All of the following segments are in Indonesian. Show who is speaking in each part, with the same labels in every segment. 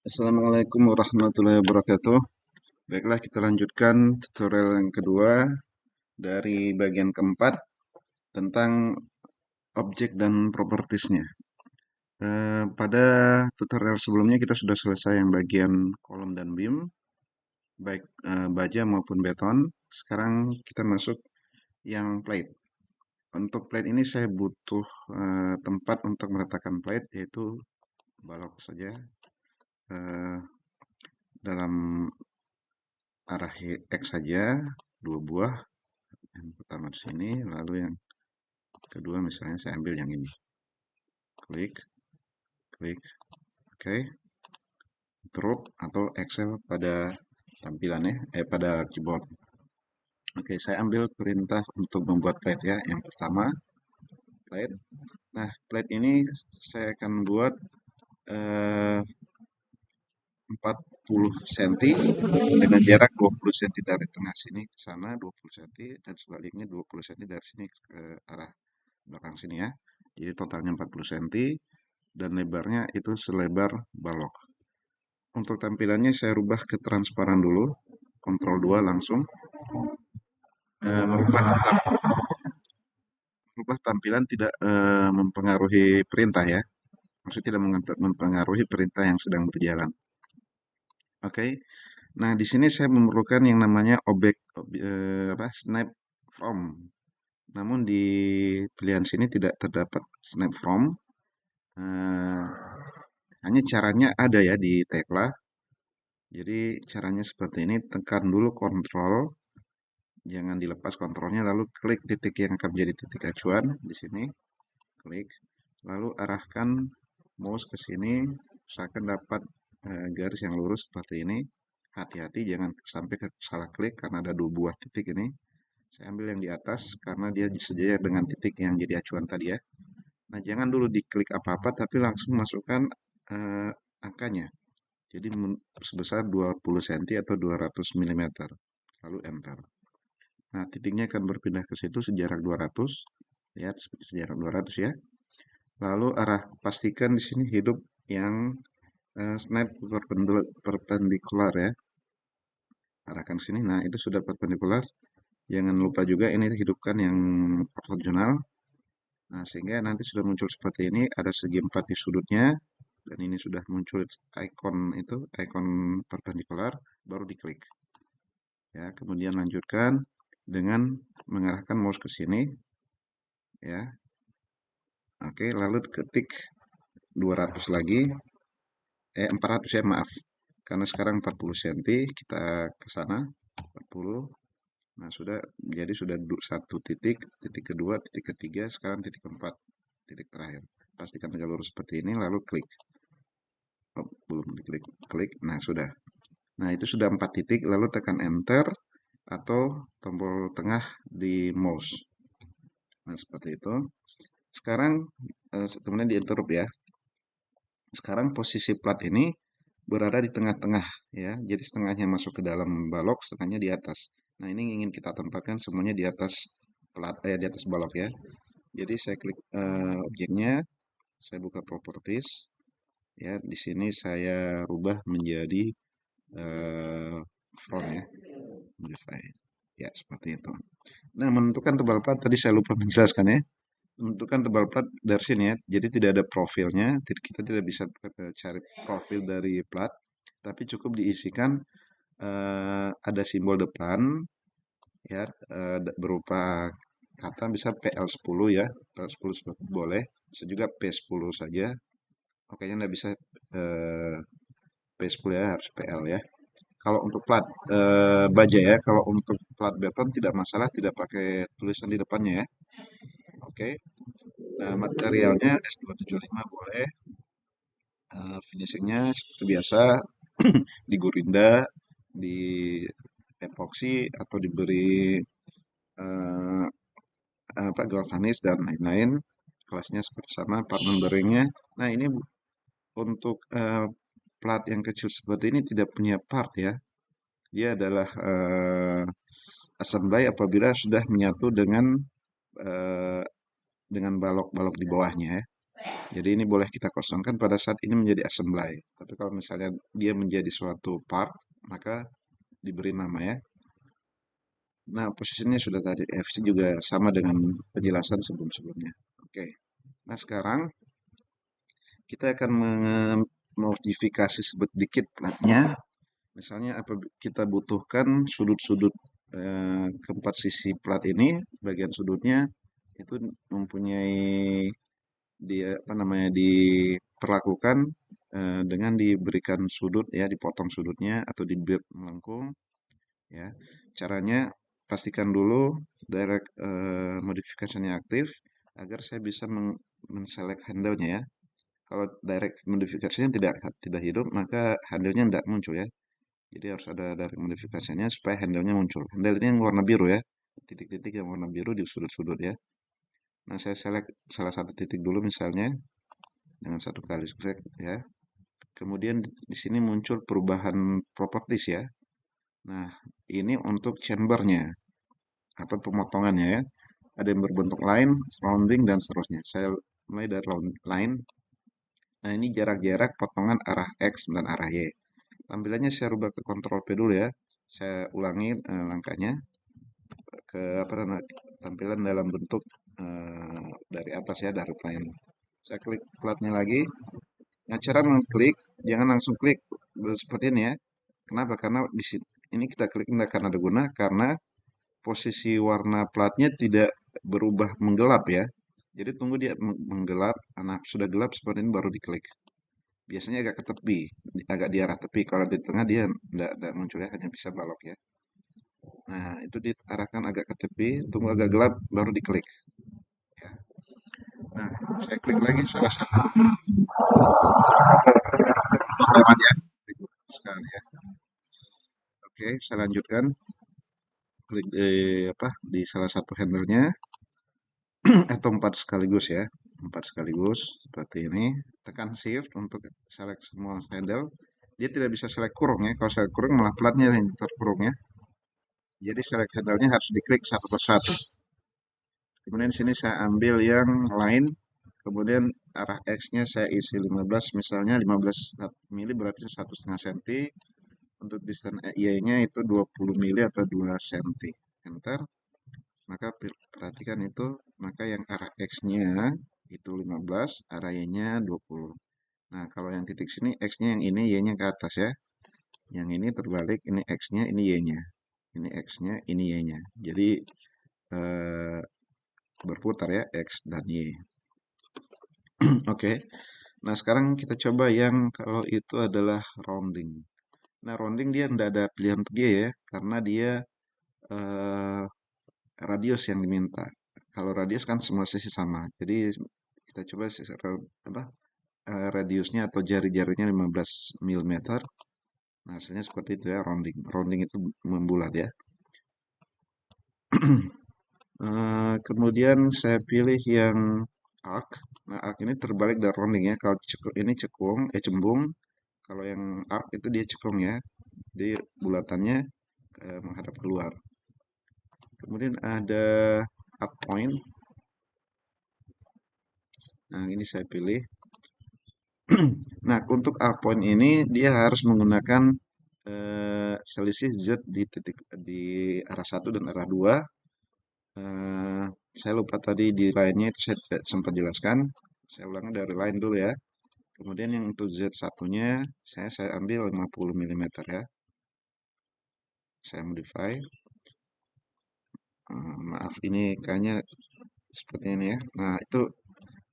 Speaker 1: Assalamualaikum warahmatullahi wabarakatuh. Baiklah, kita lanjutkan tutorial yang kedua dari bagian keempat tentang objek dan propertiesnya. Pada tutorial sebelumnya kita sudah selesai yang bagian kolom dan beam, baik baja maupun beton. Sekarang kita masuk yang plate. Untuk plate ini saya butuh tempat untuk meletakkan plate, yaitu balok saja eh, dalam arah X saja, dua buah. Yang pertama di sini, lalu yang kedua misalnya saya ambil yang ini. Klik, klik, oke. Drop atau Excel pada tampilannya, pada keyboard. Oke, saya ambil perintah untuk membuat plate ya. Yang pertama, plate. Nah, plate ini saya akan buat 40 cm dengan jarak 20 cm dari tengah sini ke sana, 20 cm, dan sebaliknya 20 cm dari sini ke arah belakang sini ya. Jadi totalnya 40 cm dan lebarnya itu selebar balok. Untuk tampilannya saya rubah ke transparan dulu. Ctrl 2 langsung. Merubah tampilan tidak mempengaruhi perintah ya. Maksudnya tidak mempengaruhi perintah yang sedang berjalan. Oke. Nah, di sini saya memerlukan yang namanya snap from. Namun di pilihan sini tidak terdapat snap from. Eh, Hanya caranya ada ya di Tekla. Jadi caranya seperti ini, tekan dulu kontrol, jangan dilepas kontrolnya, lalu klik titik yang akan menjadi titik acuan di sini, klik, lalu arahkan mouse ke sini, usahakan dapat garis yang lurus seperti ini. Hati-hati jangan sampai salah klik karena ada dua buah titik ini. Saya ambil yang di atas karena dia sejajar dengan titik yang jadi acuan tadi ya. Nah, jangan dulu diklik apa-apa tapi langsung masukkan angkanya. Jadi sebesar 20 cm atau 200 mm. Lalu enter. Nah, titiknya akan berpindah ke situ sejarak 200. Lihat sejarak 200 ya. Lalu pastikan di sini hidup yang snap perpendikular ya. Arahkan sini. Nah, itu sudah perpendikular. Jangan lupa juga ini hidupkan yang ortogonal. Nah, sehingga nanti sudah muncul seperti ini, ada segi 4 di sudutnya, dan ini sudah muncul ikon perpendikular, baru diklik. Ya, kemudian lanjutkan dengan mengarahkan mouse ke sini, ya. Oke, lalu ketik 200 lagi, 400 ya, maaf. Karena sekarang 40 cm, kita ke sana, 40. Nah, sudah satu titik, titik kedua, titik ketiga, sekarang titik keempat, titik terakhir. Pastikan tegak lurus seperti ini, lalu klik. Oh, belum diklik, klik. Nah, sudah. Nah, itu sudah 4 titik, lalu tekan enter atau tombol tengah di mouse. Nah, seperti itu. Sekarang kemudian di interrupt ya. Sekarang posisi plat ini berada di tengah-tengah ya. Jadi setengahnya masuk ke dalam balok, setengahnya di atas. Nah, ini ingin kita tempatkan semuanya di atas di atas balok ya. Jadi saya klik objeknya, saya buka properties ya. Di sini saya rubah menjadi front ya, modify. Ya, seperti itu. Nah, menentukan tebal plat tadi saya lupa menjelaskan ya. Menentukan tebal plat dari sini ya. Jadi tidak ada profilnya. Kita tidak bisa cari profil dari plat, tapi cukup diisikan ada simbol depan ya, berupa kata bisa PL10 ya. PL10 boleh. Bisa juga P10 saja. Oke, nggak bisa P10 ya, harus PL ya. Kalau untuk plat baja ya, kalau untuk plat beton tidak masalah, tidak pakai tulisan di depannya ya. Oke. Nah, materialnya S275 boleh. Finishingnya seperti biasa di Gurinda, di epoxy atau diberi eh, galvanis dan lain-lain. Kelasnya seperti sama, part numberingnya. Nah, ini untuk plat yang kecil seperti ini tidak punya part ya. Dia adalah assembly apabila sudah menyatu dengan balok-balok di bawahnya ya. Jadi ini boleh kita kosongkan pada saat ini menjadi assembly. Tapi kalau misalnya dia menjadi suatu part, maka diberi nama ya. Nah, posisinya sudah tadi. FC juga sama dengan penjelasan sebelum-sebelumnya. Oke. Nah, sekarang kita akan memodifikasi sedikit platnya. Misalnya apa kita butuhkan sudut-sudut keempat sisi plat ini, bagian sudutnya itu mempunyai dia apa namanya diperlakukan dengan diberikan sudut ya, dipotong sudutnya atau di build melengkung ya. Caranya pastikan dulu direct modifikasinya aktif agar saya bisa men-select handle-nya ya. Kalau direct modifikasinya tidak hidup, maka handle-nya tidak muncul ya. Jadi harus ada direct modifikasinya supaya handle-nya muncul. Handle ini yang warna biru ya. Titik-titik yang warna biru di sudut-sudut ya. Nah, saya select salah satu titik dulu misalnya dengan satu kali select ya. Kemudian di sini muncul perubahan properties ya. Nah, ini untuk chambernya atau pemotongannya ya. Ada yang berbentuk line, rounding, dan seterusnya. Saya mulai dari line. Nah, ini jarak-jarak potongan arah X dan arah Y. Tampilannya saya rubah ke Ctrl P dulu ya. Saya ulangi langkahnya ke apa namanya tampilan dalam bentuk dari atas ya, dari plane. Saya klik platnya lagi. Nah, cara mengklik jangan langsung klik seperti ini ya. Kenapa? Karena di sini ini kita klik tidak karena ada guna karena posisi warna platnya tidak berubah menggelap ya. Jadi tunggu dia menggelap, nah sudah gelap seperti ini baru diklik. Biasanya agak ke tepi, agak di arah tepi. Kalau di tengah dia tidak muncul ya, hanya bisa balok ya. Nah, itu diarahkan agak ke tepi, tunggu agak gelap, baru diklik. Ya. Nah, saya klik lagi salah satu potongannya. Sekali ya. Oke, saya lanjutkan. Klik apa di salah satu handle-nya atau empat sekaligus ya. Empat sekaligus seperti ini. Tekan shift untuk select semua handle. Dia tidak bisa select kurung ya. Kalau select kurung malah platnya yang terkurung ya. Jadi select handle-nya harus diklik satu persatu. Kemudian sini saya ambil yang lain. Kemudian arah X-nya saya isi 15, misalnya 15 mili berarti 1,5 cm. Untuk distance Y-nya itu 20 mili atau 2 cm. Enter. Maka perhatikan itu, maka yang arah X-nya itu 15, arah Y-nya 20. Nah, kalau yang titik sini X-nya yang ini, Y-nya ke atas ya. Yang ini terbalik, ini X-nya, ini Y-nya. Ini X-nya, ini Y-nya. Jadi eh, berputar ya X dan Y. Oke. Nah, sekarang kita coba yang kalau itu adalah rounding. Nah, rounding dia tidak ada pilihan untuk dia ya, karena dia eh, radius yang diminta. Kalau radius kan semua sisi sama. Jadi kita coba apa radiusnya atau jari-jarinya 15 mm. Nah, hasilnya seperti itu ya, rounding. Rounding itu membulat ya. Kemudian saya pilih yang arc. Nah, arc ini terbalik dari rounding ya. Kalau ini cembung. Kalau yang arc itu dia cekung ya. Jadi bulatannya menghadap keluar. Kemudian ada arc point. Nah, ini saya pilih. Nah, untuk arc point ini dia harus menggunakan selisih Z di titik di arah 1 dan arah 2. Saya lupa tadi di line-nya itu saya tidak sempat jelaskan. Saya ulangi dari line dulu ya. Kemudian yang untuk Z1-nya saya ambil 50 mm ya. Saya modify. Maaf ini kayaknya seperti ini ya. Nah, itu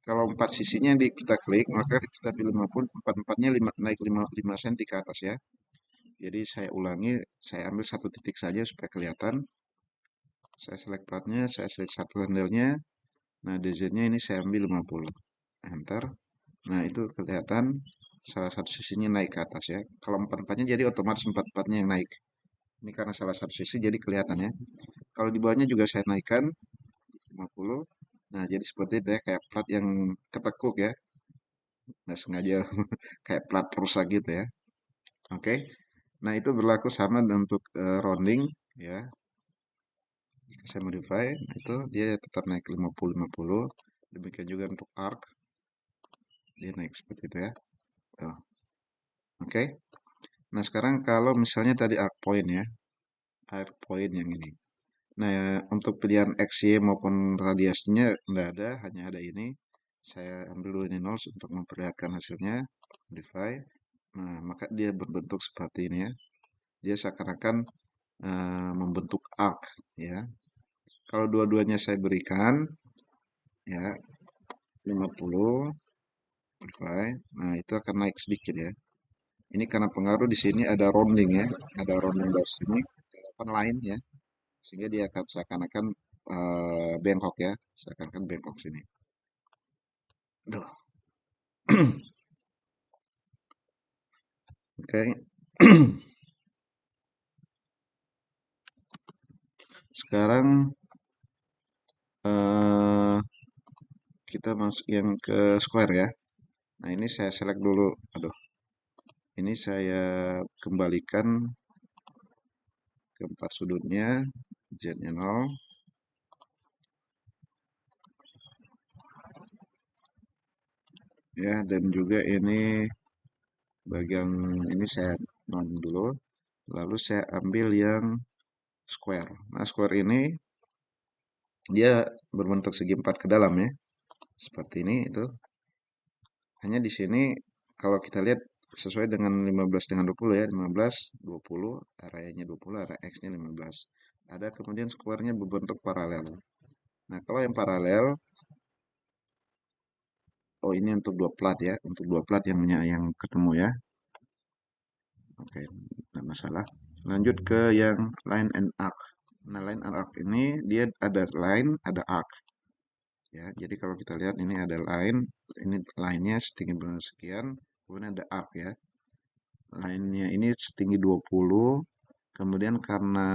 Speaker 1: kalau empat sisinya kita klik, maka kita pilih 50, empat-empatnya naik 5 cm ke atas ya. Jadi saya ulangi, saya ambil satu titik saja supaya kelihatan. Saya select partnya, saya select satu handle-nya. Nah, DZ-nya ini saya ambil 50. Enter. Nah, itu kelihatan salah satu sisinya naik ke atas ya. Kalau empat-empatnya jadi otomatis empat-empatnya yang naik. Ini karena salah satu sisi jadi kelihatan ya. Kalau di bawahnya juga saya naikkan 50. Nah, jadi seperti itu ya, kayak plat yang ketekuk ya. Nggak sengaja kayak plat rusak gitu ya. Oke. Nah, itu berlaku sama untuk rounding ya. Jika saya modify, nah itu dia tetap naik 50-50. Demikian juga untuk arc. dia naik seperti itu ya. Tuh. Oke. Nah, sekarang kalau misalnya tadi arc point ya, arc point yang ini. Nah, ya, untuk pilihan X, Y maupun radiusnya nggak ada, hanya ada ini. Saya ambil dulu ini 0 untuk memperlihatkan hasilnya. Modify. Nah, maka dia berbentuk seperti ini ya. Dia seakan-akan membentuk arc ya. Kalau dua-duanya saya berikan ya 50 modify. Nah, itu akan naik sedikit ya. Ini karena pengaruh di sini ada rounding ya, ada rounding dari sini, apa line ya, sehingga dia akan seakan-akan bengkok ya, seakan-akan bengkok sini. Duh. Oke. Sekarang eh, kita masuk yang ke square ya. Nah, ini saya select dulu. Aduh, ini saya kembalikan ke empat sudutnya, z-nya 0. Ya, dan juga ini bagian ini saya non dulu. Lalu saya ambil yang square. Nah, square ini dia berbentuk segi empat ke dalam ya. Seperti ini itu. Hanya di sini kalau kita lihat sesuai dengan 15 dengan 20 ya. 15, 20, area-nya 20, area X-nya 15. Ada kemudian square-nya berbentuk paralel. Nah, kalau yang paralel, oh ini untuk dua plat ya. Untuk dua plat yang ketemu ya. Oke, tidak masalah. Lanjut ke yang line and arc. Nah, line and arc ini dia ada line, ada arc. Ya, jadi kalau kita lihat ini ada line, ini line-nya setinggi sekian, kemudian ada arc ya. Line-nya ini setinggi 20, kemudian karena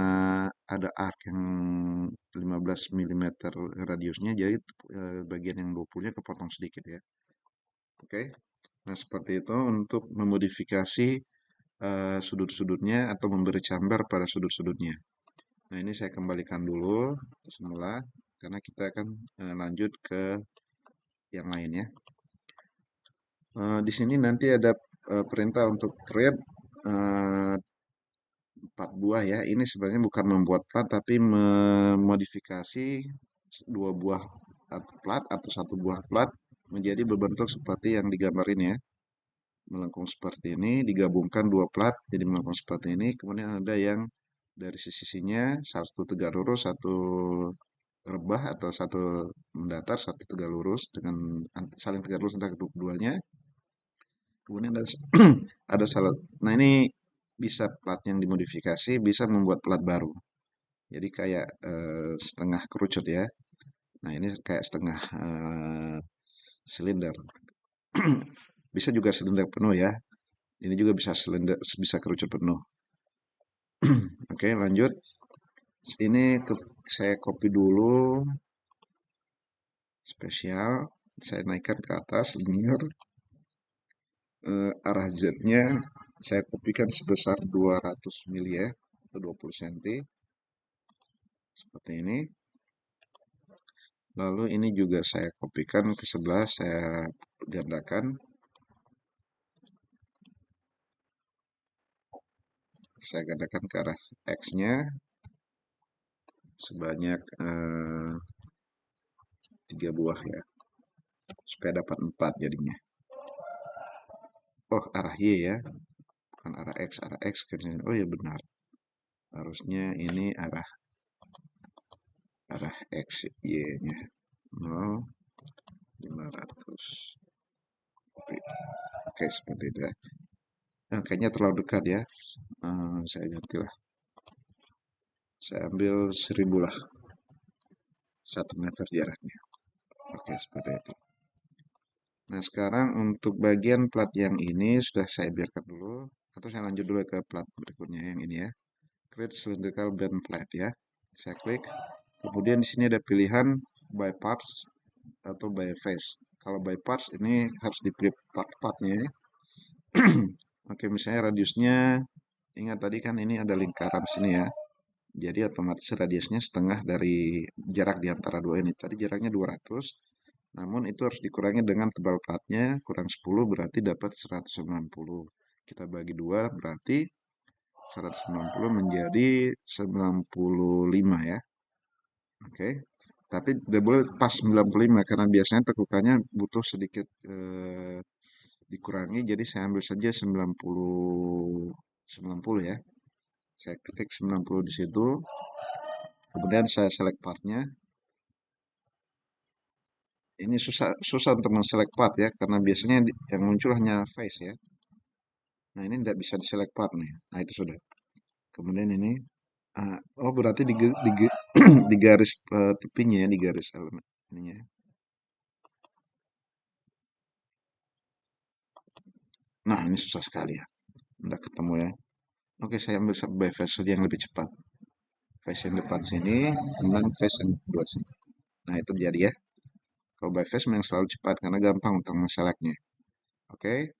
Speaker 1: ada arc yang 15 mm radiusnya, jadi bagian yang 20-nya kepotong sedikit ya. Oke. Nah, seperti itu untuk memodifikasi sudut-sudutnya atau memberi cambar pada sudut-sudutnya. Nah, ini saya kembalikan dulu ke semula karena kita akan lanjut ke yang lain ya. Di sini nanti ada perintah untuk create 4 buah ya. Ini sebenarnya bukan membuat plat tapi memodifikasi dua buah plat atau satu buah plat menjadi berbentuk seperti yang digambar ini ya. Melengkung seperti ini, digabungkan dua plat jadi melengkung seperti ini. Kemudian ada yang dari sisi-sisinya satu tegak lurus, satu rebah atau satu mendatar, satu tegak lurus dengan saling tegak lurus antara keduanya. Kemudian ada ada salah. Nah, ini bisa plat yang dimodifikasi, bisa membuat plat baru. Jadi kayak setengah kerucut ya. Nah, ini kayak setengah silinder. Bisa juga silinder penuh ya. Ini juga bisa silinder, bisa kerucut penuh. Oke, lanjut. Ini saya copy dulu spesial. Saya naikkan ke atas linear. Arah Z-nya saya kopikan sebesar 200 mili ya, atau 20 cm. Seperti ini. Lalu ini juga saya kopikan ke sebelah, saya gandakan. Saya gandakan ke arah X-nya sebanyak 3 buah ya, supaya dapat 4 jadinya. Oh, arah Y ya, bukan arah X. Arah X kan. Oh ya benar. Harusnya ini arah X Y-nya 0, 500. Oke, seperti itu ya. Nah, kayaknya terlalu dekat ya. Saya gantilah. Saya ambil 1000 lah. 1 meter jaraknya. Oke, seperti itu. Nah, sekarang untuk bagian plat yang ini sudah saya biarkan dulu. Atau saya lanjut dulu ke plat berikutnya yang ini ya. Create cylindrical bend plate ya. Saya klik. Kemudian di sini ada pilihan by parts atau by face. Kalau by parts ini harus dipilih part-partnya ya. Oke, misalnya radiusnya, ingat tadi kan ini ada lingkaran sini ya. Jadi otomatis radiusnya setengah dari jarak di antara dua ini. Tadi jaraknya 200. Namun itu harus dikurangi dengan tebal platnya, kurang 10 berarti dapat 190. Kita bagi 2 berarti 190 menjadi 95 ya. Oke. Tapi tidak boleh pas 95 karena biasanya tekukannya butuh sedikit dikurangi. Jadi saya ambil saja 90 ya. Saya ketik 90 di situ. Kemudian saya select partnya. Ini susah susah untuk men-select part ya karena biasanya yang muncul hanya face ya. Nah, ini tidak bisa di-select part nih. Nah, itu sudah. Kemudian ini oh berarti di garis tepinya ya, di garis elemen ininya. Nah, ini susah sekali ya. Tidak ketemu ya. Oke, saya ambil by face saja yang lebih cepat. Face yang depan sini, kemudian face yang kedua sini. Nah, itu jadi ya. Kalau by face memang selalu cepat karena gampang untuk nge-selectnya. Oke.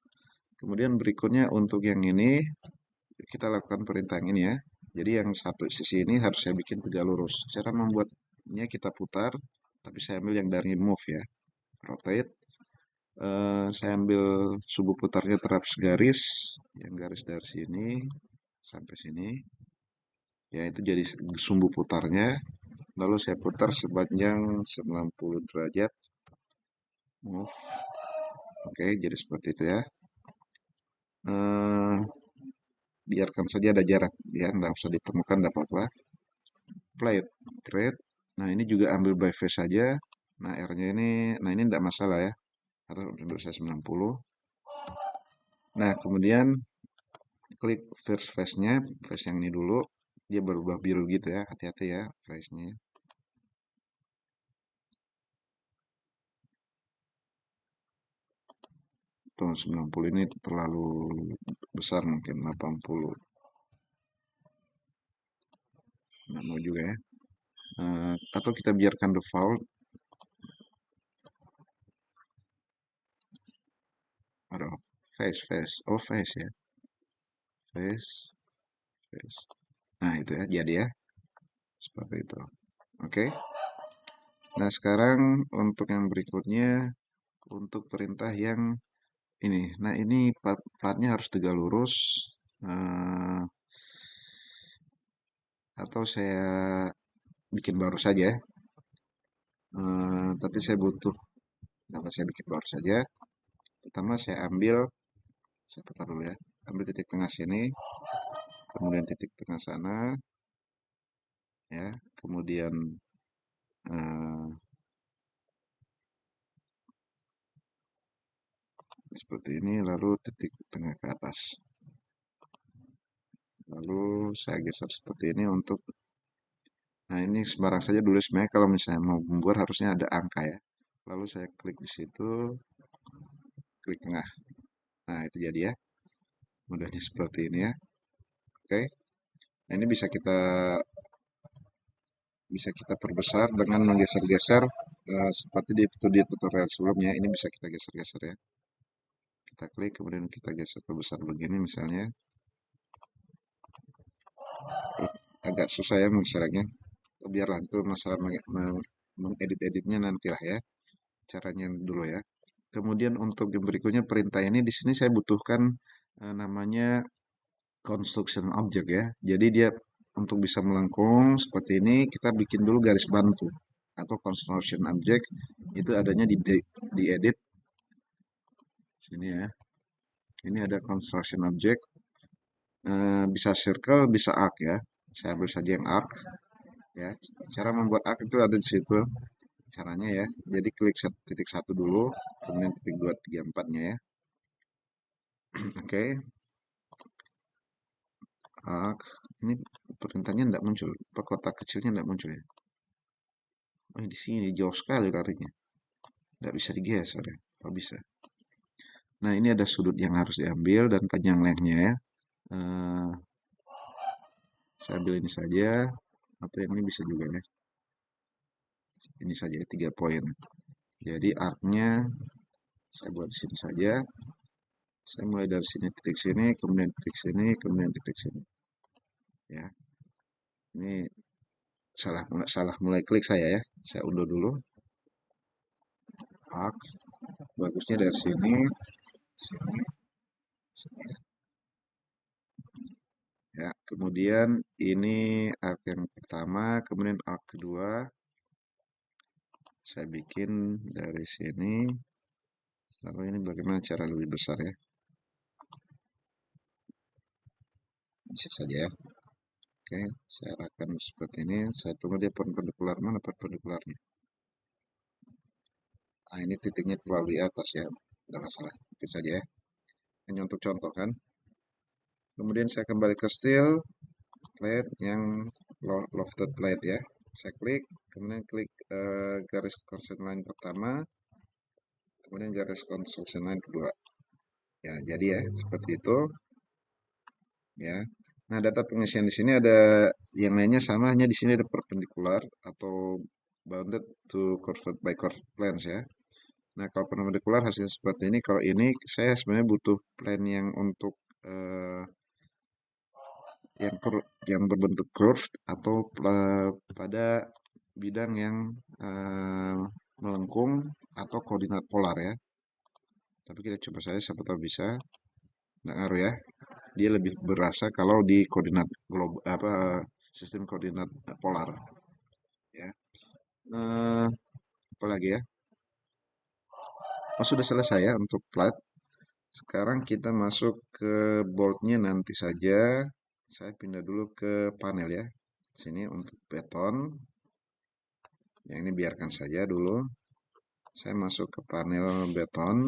Speaker 1: Kemudian berikutnya untuk yang ini kita lakukan perintah yang ini ya. Jadi yang satu sisi ini harus saya bikin tegak lurus. Cara membuatnya kita putar, tapi saya ambil yang dari move ya. Rotate. Saya ambil sumbu putarnya terhadap garis, yang garis dari sini sampai sini. Ya itu jadi sumbu putarnya. Lalu saya putar sepanjang 90 derajat. Move. Oke, jadi seperti itu ya. Eh, biarkan saja ada jarak ya, nggak usah ditemukan, nggak apa-apa. Plate, create. Nah ini juga ambil by face saja. Nah R-nya ini, nah ini tidak masalah ya. Atau ambil saya 90. Nah kemudian klik first face-nya, face yang ini dulu. Dia berubah biru gitu ya, hati-hati ya face-nya. Tuh 90 ini terlalu besar mungkin 80. Nggak mau juga ya. Atau kita biarkan default. Aduh, face. Oh face ya. Face, face. Nah itu ya, jadi ya. Seperti itu. Oke. Nah sekarang untuk yang berikutnya, untuk perintah yang ini. Nah ini platnya harus tegak lurus. eh, atau saya bikin baru saja. Tapi saya butuh. Dapat saya bikin baru saja. Pertama saya putar dulu ya. Ambil titik tengah sini, kemudian titik tengah sana, ya. Kemudian eh, seperti ini, lalu titik tengah ke atas. Lalu saya geser seperti ini untuk, nah ini sembarang saja dulu sebenarnya kalau misalnya mau membuat harusnya ada angka ya. Lalu saya klik di situ, klik tengah. Nah itu jadi ya, mudahnya seperti ini ya. Oke, nah ini bisa kita perbesar dengan menggeser-geser seperti di tutorial sebelumnya. Ini bisa kita geser-geser ya. Kita klik kemudian kita geser perbesar begini misalnya. Agak susah ya menggesernya. Biarlah itu masalah mengedit-editnya nantilah ya. Caranya dulu ya. Kemudian untuk yang berikutnya perintah ini di sini saya butuhkan namanya construction object ya. Jadi dia untuk bisa melengkung seperti ini kita bikin dulu garis bantu atau construction object itu adanya di edit sini ya. Ini ada construction object, bisa circle, bisa arc ya. Saya ambil saja yang arc ya. Cara membuat arc itu ada di situ caranya ya. Jadi klik titik satu dulu, kemudian titik 2, 3, 4-nya ya. Oke, arc. Ini perintahnya tidak muncul. Kotak kecilnya tidak muncul ya. Oh, di sini jauh sekali larinya. Tidak bisa digeser ya. Oh, bisa. Nah, ini ada sudut yang harus diambil dan panjang lengthnya ya. Eh, saya ambil ini saja. Atau yang ini bisa juga ya. Ini saja 3 poin. Jadi arc-nya saya buat di sini saja. Saya mulai dari sini titik sini, kemudian titik sini, kemudian titik sini. Ya, ini salah mulai klik saya ya. Saya undur dulu. arc. Bagusnya dari sini, sini, sini. Ya, kemudian ini arc yang pertama, kemudian arc kedua. Saya bikin dari sini. Lalu ini bagaimana cara lebih besar ya? Bisa saja ya. Oke, saya akan seperti ini. Saya tunggu dia perpendikular, mana perpendikularnya. Nah, ini titiknya terlalu di atas ya. Tidak masalah, mungkin saja ya. Hanya untuk contoh kan. Kemudian saya kembali ke steel plate yang lofted plate ya. Saya klik, kemudian klik garis construction line pertama, kemudian garis construction line kedua. Ya, jadi ya seperti itu ya. Nah, data pengisian di sini ada yang lainnya sama, hanya di sini ada perpendikular atau bounded to curved by curved planes ya. Nah, kalau perpendikular hasilnya seperti ini. Kalau ini saya sebenarnya butuh plane yang untuk yang berbentuk curved atau pada bidang yang eh, melengkung atau koordinat polar ya. Tapi kita coba saja, siapa tahu bisa. Nggak ngaruh ya. Dia lebih berasa kalau di koordinat global apa sistem koordinat polar ya. Eh, apa lagi ya? Oh, sudah selesai ya untuk plat. Sekarang kita masuk ke boldnya nanti saja. Saya pindah dulu ke panel ya. Sini untuk beton. Yang ini biarkan saja dulu. Saya masuk ke panel beton.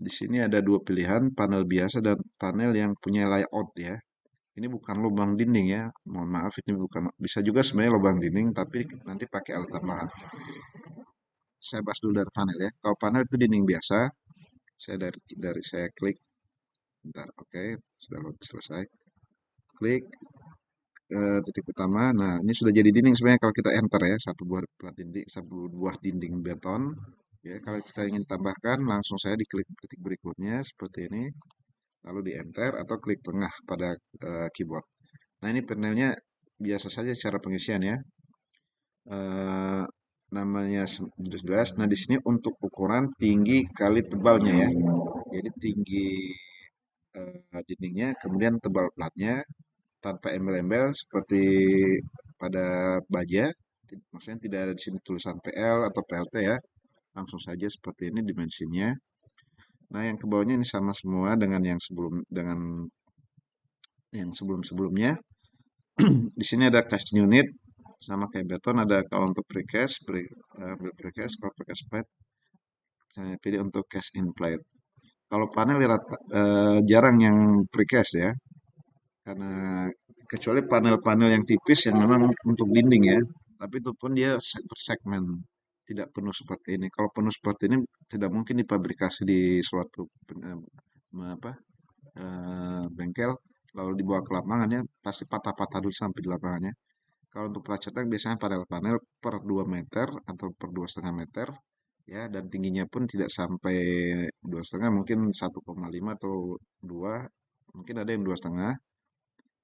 Speaker 1: Di sini ada dua pilihan, panel biasa dan panel yang punya layout ya. Ini bukan lubang dinding ya. Mohon maaf, ini bukan, bisa juga sebenarnya lubang dinding, tapi nanti pakai alat tambahan. Saya bahas dulu dari panel ya. Kalau panel itu dinding biasa, saya dari saya klik. Bentar, oke, sudah selesai. Klik titik utama. Nah, ini sudah jadi dinding sebenarnya kalau kita enter ya, satu buah dinding beton. Ya, kalau kita ingin tambahkan, langsung saya diklik titik berikutnya seperti ini, lalu di enter atau klik tengah pada keyboard. Nah, ini panelnya biasa saja cara pengisian ya. Eh, namanya jelas. Nah, di sini untuk ukuran tinggi kali tebalnya ya. Jadi tinggi dindingnya, kemudian tebal platnya tanpa embel-embel seperti pada baja. Maksudnya tidak ada di sini tulisan PL atau PLT ya. Langsung saja seperti ini dimensinya. Nah, yang ke bawahnya ini sama semua dengan yang sebelum-sebelumnya. Di sini ada cast unit sama kayak beton, ada kalau untuk precast, kalau precast plate saya pilih untuk cast in plate. Kalau panel jarang yang precast ya, karena kecuali panel-panel yang tipis yang memang untuk dinding ya, tapi itu pun dia bersegmen, tidak penuh seperti ini. Kalau penuh seperti ini tidak mungkin dipabrikasi di suatu apa bengkel, lalu dibawa ke lapangan ya, pasti patah-patah dulu sampai di lapangannya. Kalau untuk pelacetan biasanya panel-panel per 2 meter atau per 2,5 meter ya, dan tingginya pun tidak sampai 2,5, mungkin 1,5 atau 2, mungkin ada yang 2,5.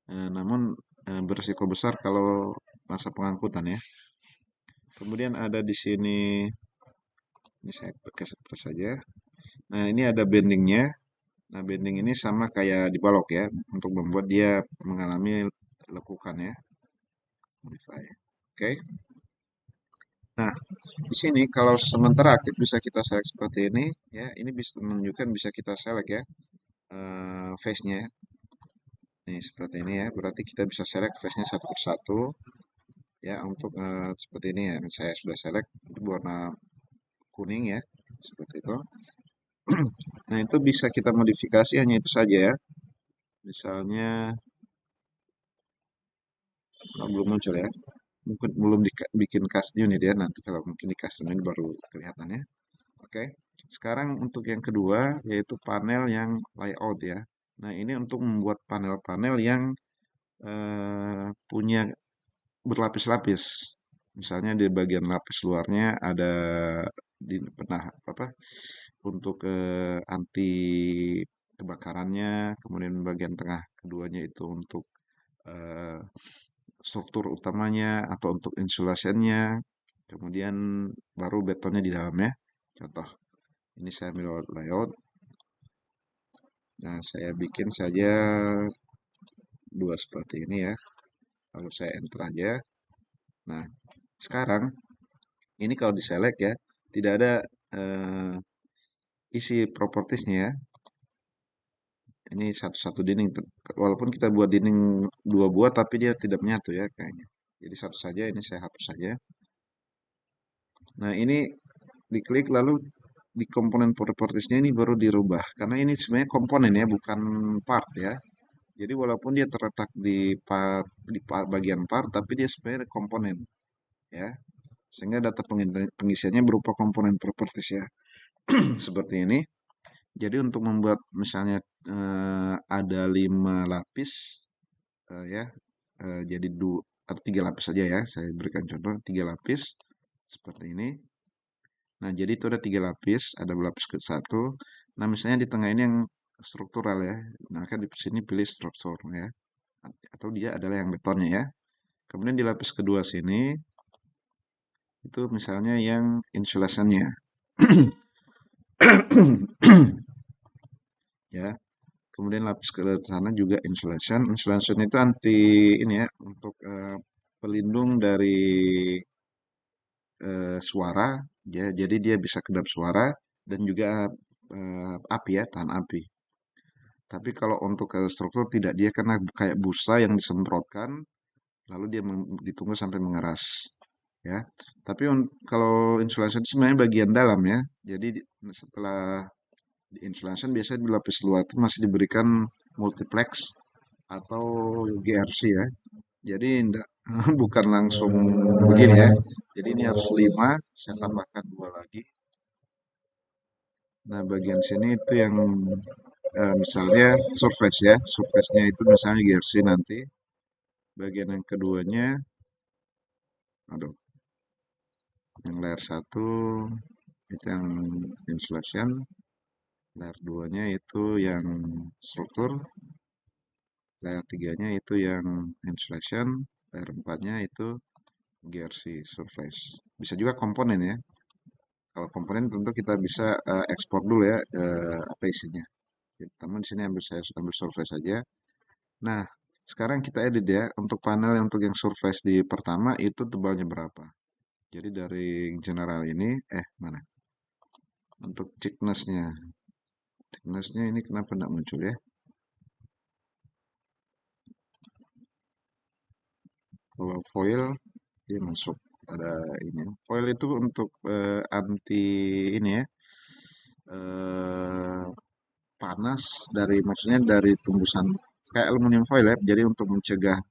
Speaker 1: Namun berisiko besar kalau masa pengangkutan ya. Kemudian ada di sini, ini saya pakai seperti saja. Nah, ini ada bendingnya. Nah, bending ini sama kayak di balok ya, untuk membuat dia mengalami lekukan ya. Modify. Oke. Nah, di sini kalau sementara aktif bisa kita select seperti ini ya. Ini bisa menunjukkan bisa kita select ya face-nya ya. Nih seperti ini ya. Berarti kita bisa select face-nya satu persatu ya untuk seperti ini ya. Saya sudah select itu warna kuning ya. Seperti itu. Nah, itu bisa kita modifikasi hanya itu saja ya. Misalnya belum muncul ya. Mungkin belum bikin custom unit ya. Nanti kalau mungkin di custom ini baru kelihatan ya. Oke. Sekarang untuk yang kedua yaitu panel yang layout ya. Nah, ini untuk membuat panel-panel yang punya berlapis-lapis. Misalnya di bagian lapis luarnya ada di pernah apa untuk anti kebakarannya, kemudian bagian tengah keduanya itu untuk eh, struktur utamanya atau untuk insulasinya. Kemudian baru betonnya di dalamnya. Contoh, ini saya ambil layout. Nah, saya bikin saja dua seperti ini ya. Lalu saya enter aja. Nah, sekarang ini kalau di select ya, tidak ada eh, isi propertiesnya ya. Ini satu-satu dinding. Walaupun kita buat dinding dua buah, tapi dia tidak menyatu ya kayaknya. Jadi satu saja, ini saya hapus saja. Nah, ini diklik lalu di komponen propertiesnya ini baru dirubah. Karena ini sebenarnya komponen ya, bukan part ya. Jadi walaupun dia terletak bagian part, tapi dia sebenarnya komponen ya. Sehingga data pengisiannya berupa komponen properties ya. Seperti ini. Jadi untuk membuat misalnya ada 5 lapis ya, jadi atau 3 lapis saja ya. Saya berikan contoh 3 lapis seperti ini. Nah, jadi itu ada 3 lapis, ada lapis ke satu. Nah, misalnya di tengah ini yang struktural ya, maka di sini pilih struktur ya, atau dia adalah yang betonnya ya. Kemudian di lapis kedua sini, itu misalnya yang insulationnya. Ya, kemudian lapis ke sana juga insulation. Insulation itu anti ini ya, untuk pelindung dari suara, ya, jadi dia bisa kedap suara dan juga api ya, tahan api. Tapi kalau untuk struktur tidak, dia karena kayak busa yang disemprotkan, lalu dia ditunggu sampai mengeras. Ya, tapi kalau insulation itu sebenarnya bagian dalam ya. Jadi setelah di insulation biasanya di lapis luar itu masih diberikan multiplex atau GRC ya. Jadi enggak, bukan langsung begini ya. Jadi ini harus 5, saya tambahkan 2 lagi. Nah, bagian sini itu yang misalnya surface ya. Surface-nya itu misalnya GRC nanti. Bagian yang keduanya, aduh, yang layer satu itu yang insulation, layer 2-nya itu yang struktur, layer 3-nya itu yang insulation, layer 4-nya itu GRC surface. Bisa juga komponen ya. Kalau komponen tentu kita bisa ekspor dulu ya apa isinya. Teman di sini ambil surface saja. Nah, sekarang kita edit ya. Untuk panel yang untuk yang surface di pertama itu tebalnya berapa? Jadi dari general ini, mana? Untuk thickness-nya. Thickness-nya ini kenapa tidak muncul ya? Kalau foil, dia masuk. Ada ini. Foil itu untuk anti ini ya. eh, Panas dari maksudnya dari tembusan kayak aluminium foil ya. Jadi untuk mencegah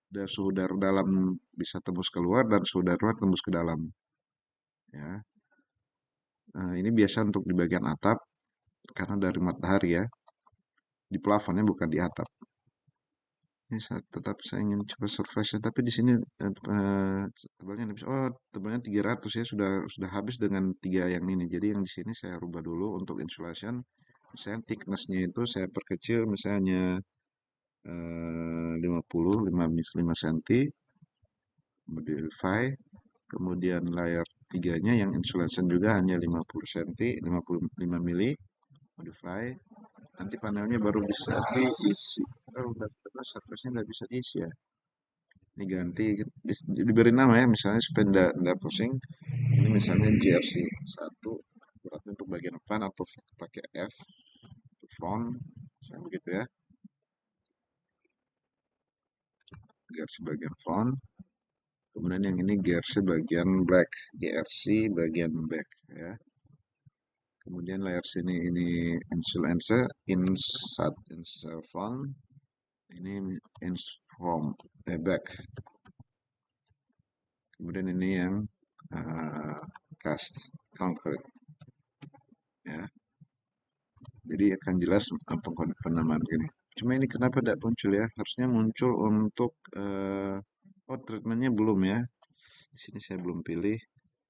Speaker 1: dari suhu udara dalam bisa tembus keluar dan suhu udara luar tembus ke dalam. Ya, ini biasa untuk di bagian atap karena dari matahari ya. Di plafonnya bukan di atap. Ini tetap saya ingin coba surface tapi di sini tebalnya habis. Oh, tebalnya 300 ya sudah habis dengan 3 yang ini. Jadi yang di sini saya rubah dulu untuk insulation. Misalnya thickness-nya itu saya perkecil misalnya 5 cm, modify, kemudian layer tiganya yang insulation juga hanya 50 cm, 55 mili, modify, nanti panelnya baru bisa diisi. Oh, udah surface-nya nggak bisa diisi ya. Ini ganti, diberi nama ya, misalnya supaya nggak pusing. Ini misalnya GRC 1, berarti untuk bagian depan atau pakai F, front, misalnya begitu ya. GRC bagian front. Kemudian yang ini GRC bagian black, GRC bagian back ya. Kemudian layar sini ini insert front, ini from back. Kemudian ini yang cast concrete ya. Jadi akan jelas penamaan gini. Cuma ini kenapa tidak muncul ya? Harusnya muncul untuk oh treatmentnya belum ya. Di sini saya belum pilih.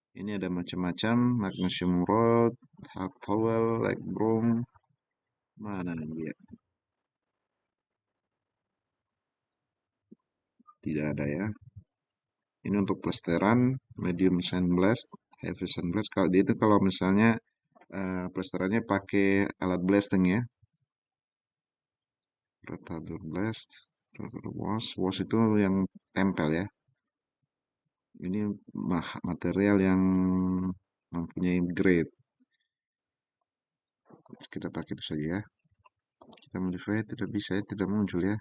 Speaker 1: Ini ada macam-macam, magnesium rod, hard towel, like broom, mana dia? Tidak ada ya. Ini untuk plesteran, medium sandblast, heavy sandblast. Kalau dia itu kalau misalnya plesterannya pakai alat blasting ya. Rotador blast, rotador wash. Wash itu yang tempel ya. Ini material yang mempunyai grade. Kita pakai itu saja ya. Kita modify tidak bisa ya, tidak muncul ya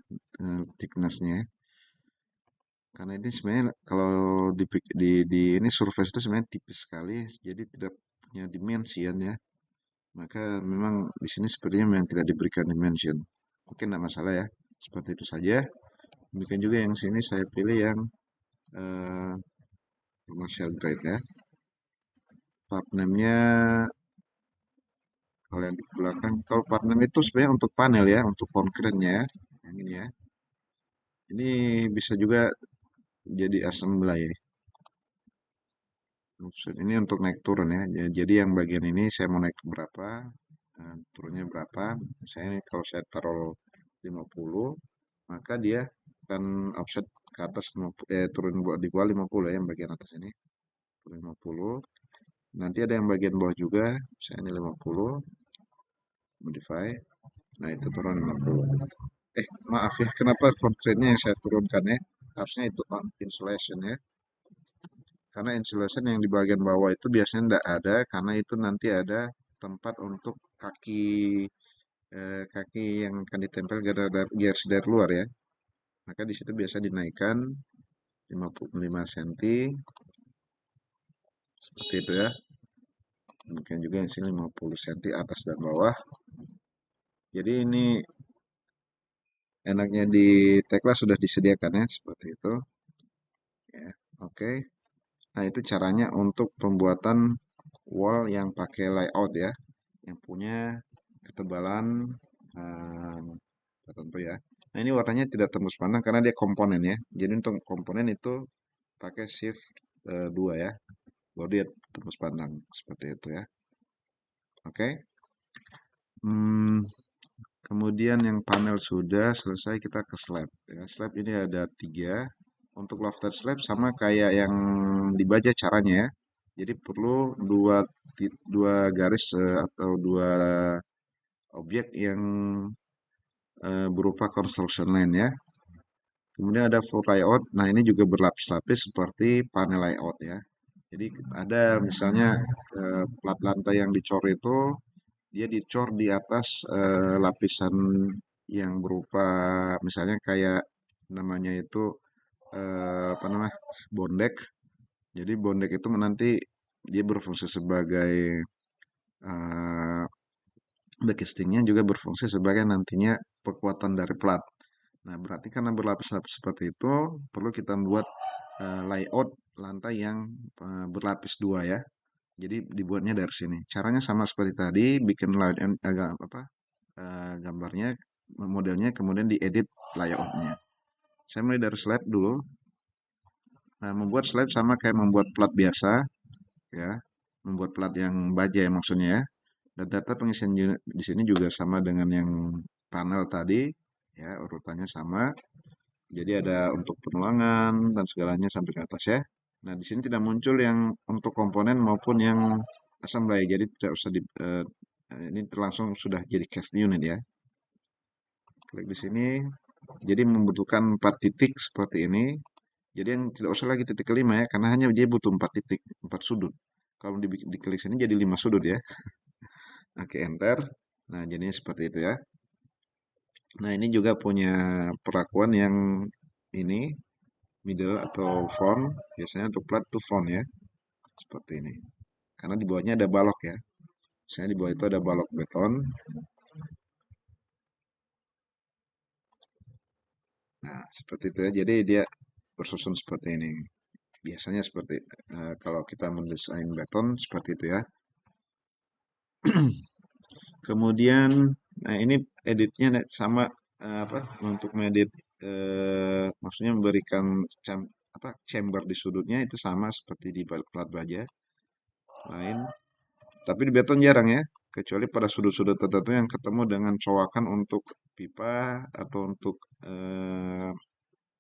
Speaker 1: thicknessnya ya. Karena ini sebenarnya kalau di ini surface itu sebenarnya tipis sekali, jadi tidak punya dimension ya. Maka memang di sini sepertinya memang tidak diberikan dimension. Mungkin tidak masalah ya, seperti itu saja. Demikian juga yang sini saya pilih yang eh, commercial grade ya. Part name-nya kalau yang di belakang, kalau part name itu sebenarnya untuk panel ya, untuk konkretnya ya. Yang ini ya. Ini bisa juga jadi assembly ya. Maksud ini untuk naik turun ya. Jadi yang bagian ini saya mau naik berapa, turunnya berapa. Misalnya ini kalau saya taruh 50, maka dia akan offset ke atas 50, turun di bawah 50 ya, yang bagian atas ini. Turun 50. Nanti ada yang bagian bawah juga, saya ini 50, modify. Nah, itu turun 50. Maaf ya, kenapa constraint-nya yang saya turunkan ya? Harusnya itu insulation ya. Karena insulation yang di bagian bawah itu biasanya tidak ada, karena itu nanti ada tempat untuk kaki yang akan ditempel garis dari luar ya. Maka di situ biasa dinaikkan 55 cm seperti itu ya. Demikian juga yang sini 50 cm atas dan bawah. Jadi ini enaknya di Tekla sudah disediakan ya seperti itu. Ya, oke. Nah, itu caranya untuk pembuatan wall yang pakai layout ya, yang punya ketebalan eh, tertentu ya. Nah, ini warnanya tidak tembus pandang karena dia komponen ya. Jadi untuk komponen itu pakai shift 2 ya. Baru dia tembus pandang seperti itu ya. Oke. Hmm, kemudian yang panel sudah selesai, kita ke slab ya. Slab ini ada 3. Untuk lofted slab sama kayak yang dibaca caranya ya. Jadi perlu dua garis atau dua objek yang berupa construction line ya. Kemudian ada full layout. Nah, ini juga berlapis-lapis seperti panel layout ya. Jadi ada misalnya plat lantai yang dicor itu dia dicor di atas lapisan yang berupa misalnya kayak namanya itu apa namanya, bondek. Jadi bondek itu nanti dia berfungsi sebagai eh, backcastingnya, juga berfungsi sebagai nantinya kekuatan dari plat. Nah, berarti karena berlapis-lapis seperti itu, perlu kita buat layout lantai yang berlapis dua ya. Jadi dibuatnya dari sini. Caranya sama seperti tadi, bikin layout agak apa gambarnya, modelnya, kemudian diedit layoutnya. Saya mulai dari slide dulu. Nah, membuat slide sama kayak membuat plat biasa ya. Membuat plat yang baja ya maksudnya ya. Dan data pengisian unit di sini juga sama dengan yang panel tadi ya, urutannya sama. Jadi ada untuk penuangan dan segalanya sampai ke atas ya. Nah, di sini tidak muncul yang untuk komponen maupun yang assembly. Jadi tidak usah ini langsung sudah jadi cast unit ya. Klik di sini. Jadi membutuhkan 4 titik seperti ini. Jadi yang tidak usah lagi titik kelima ya, karena hanya dia butuh 4 titik, 4 sudut. Kalau diklik sini jadi 5 sudut ya. Oke, enter. Nah, jadinya seperti itu ya. Nah, ini juga punya perlakuan yang ini middle atau front, biasanya untuk plat to front ya, seperti ini. Karena di bawahnya ada balok ya. Misalnya di bawah itu ada balok beton. Nah, seperti itu ya. Jadi dia bersusun seperti ini. Biasanya seperti kalau kita mendesain beton seperti itu ya. Kemudian, nah ini editnya sama apa untuk mengedit maksudnya memberikan chamber di sudutnya itu sama seperti di plat baja lain. Tapi di beton jarang ya, kecuali pada sudut-sudut tertentu yang ketemu dengan cowakan untuk pipa atau untuk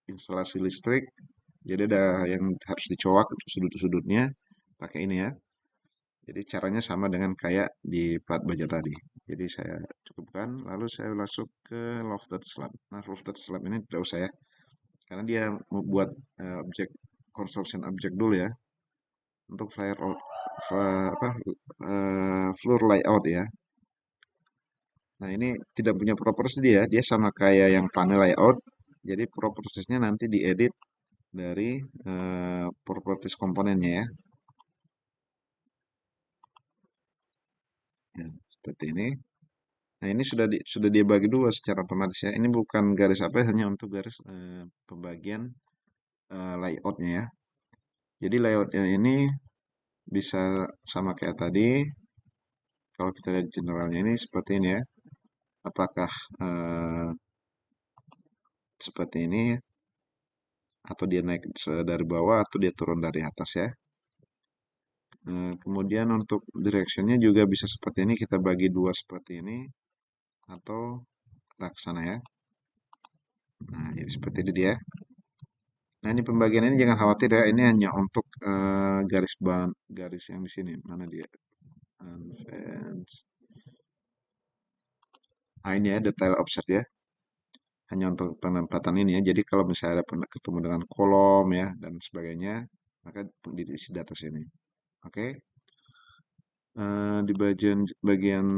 Speaker 1: instalasi listrik. Jadi ada yang harus dicoak untuk sudut-sudutnya pakai ini ya. Jadi caranya sama dengan kayak di plat baja tadi. Jadi saya cukupkan, lalu saya masuk ke lofted slab. Nah, lofted slab ini tidak usah ya, karena dia membuat objek construction object dulu ya untuk apa, floor layout ya. Nah, ini tidak punya properties dia, dia sama kayak yang panel layout. Jadi propertiesnya nanti diedit dari properties komponennya ya. Ya, seperti ini. Nah, ini sudah dia bagi dua secara otomatis ya. Ini bukan garis apa, hanya untuk garis pembagian layoutnya ya. Jadi layoutnya ini bisa sama kayak tadi. Kalau kita lihat generalnya ini seperti ini ya. Apakah eh, seperti ini atau dia naik dari bawah atau dia turun dari atas ya. Kemudian untuk directionnya juga bisa seperti ini. Kita bagi dua seperti ini atau laksana ya. Nah, jadi seperti itu dia. Nah, ini pembagian ini jangan khawatir ya. Ini hanya untuk garis yang di sini. Mana dia? Advance. Nah, ini ya detail offset ya. Hanya untuk penempatan ini ya. Jadi kalau misalnya ada ketemu dengan kolom ya dan sebagainya, maka diisi di atas ini. Oke. Di bagian